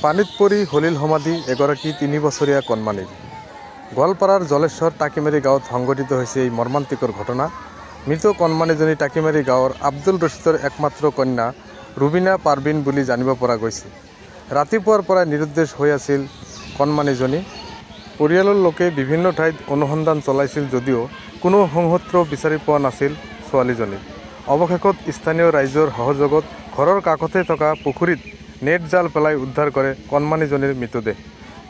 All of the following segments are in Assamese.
পানীত পৰি হলিল সমাধি এগৰাকী 3 বছৰীয়া কণমানিৰ। গোৱালপাৰাৰ জলেশ্বৰ টাকিমাৰী গাঁৱত সংঘটিত হৈছে এই মৰ্মান্তিকৰ ঘটনা। মৃত কণমানিজনী টাকিমাৰী গাঁৱৰ আব্দুল ৰছিদৰ একমাত্ৰ কন্যা ৰুবিনা পাৰবিন বুলি জানিব পৰা গৈছে। ৰাতিপুৱাৰ পৰা নিৰুদ্দেশ হৈ আছিল কণমানিজনী। পৰিয়ালৰ লোকে বিভিন্ন ঠাইত অনুসন্ধান চলাইছিল যদিও কোনো সংসূত্ৰ বিচাৰি পোৱা নাছিল ছোৱালীজনীক। অৱশেষত স্থানীয় ৰাইজৰ সহযোগত ঘৰৰ কাষতে থকা পুখুৰীত নেট জাল পেলাই উদ্ধাৰ কৰে কণমানিজনীৰ মৃতদেহ।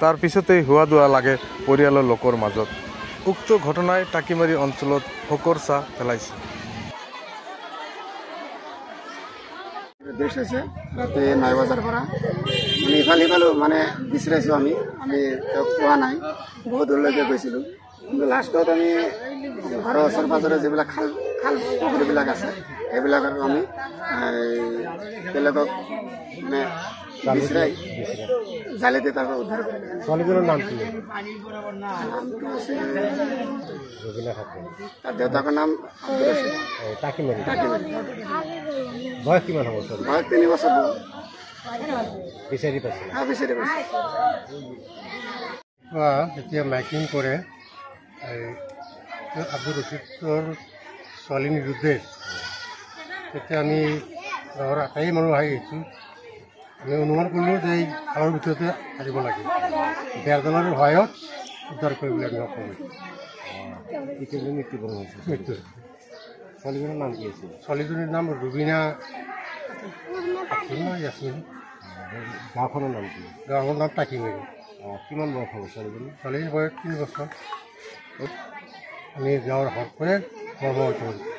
তাৰ পিছতেই হোৱা দোৱা লাগে পৰিয়ালৰ লোকৰ মাজত। উক্ত ঘটনাই টাকিমাৰী অঞ্চলত শোকৰ ছাঁ পেলাইছে। ৰাতি 9 বজাৰ পৰা ইফালে মানে বিচাৰিছোঁ আমি পোৱা নাই। বহুত দূৰলৈকে গৈছিলোঁ, কিন্তু লাষ্টত আমি ঘৰৰ ওচৰ পাজৰে যিবিলাক খাল পুখুৰীবিলাক আছে সেইবিলাক আৰু আমি বেলেগক মানে বিচাৰি জালিতে তাৰ পৰা উদ্ধাৰ কৰিলোঁ। ছোৱালীজনীৰ নাম কি? নামটো আছে তাৰ দেউতাকৰ নাম টাকিমাৰী। বয়স কিমান হ'ব? বয়স 3 বছৰ হ'ব। বিচাৰি পাইছে? বিচাৰি পাইছে। যেতিয়া মাইকিং কৰে আব্দুল ৰছিদৰ ছোৱালী নিৰুদ্দেশ, তেতিয়া আমি গাঁৱৰ আটাই মানুহ আহি আহিছোঁ। আমি অনুমান কৰিলোঁ যে এই গাঁৱৰ ভিতৰতে থাকিব লাগে। বেৰজনৰ সহায়ত উদ্ধাৰ কৰিবলৈ আমি সক্ষম হৈছোঁ। মৃত্যুবৰণ হৈছে। ছোৱালীজনীৰ নাম কি আছিল? ছোৱালীজনীৰ নাম ৰুবিনা ইয়াছমিন। গাঁওখনৰ নাম কি? গাঁৱৰ নাম টাকিমাৰী। কিমান বয়স হ'ব ছোৱালীজনী? ছোৱালীজনীৰ বয়স 3 বছৰ। আমি গাঁৱৰ সকলোৱে মৰমৰ কৰিছোঁ।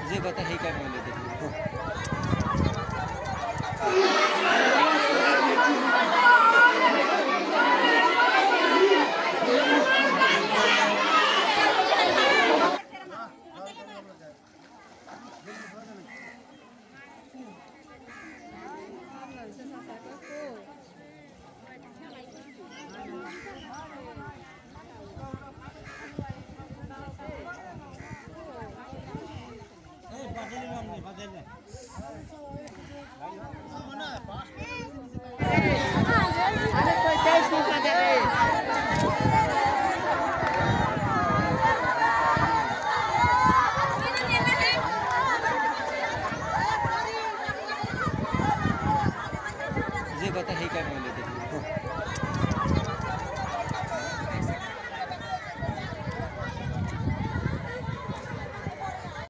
যে কথা সেইকাৰণে যে কথা সেইকাৰণে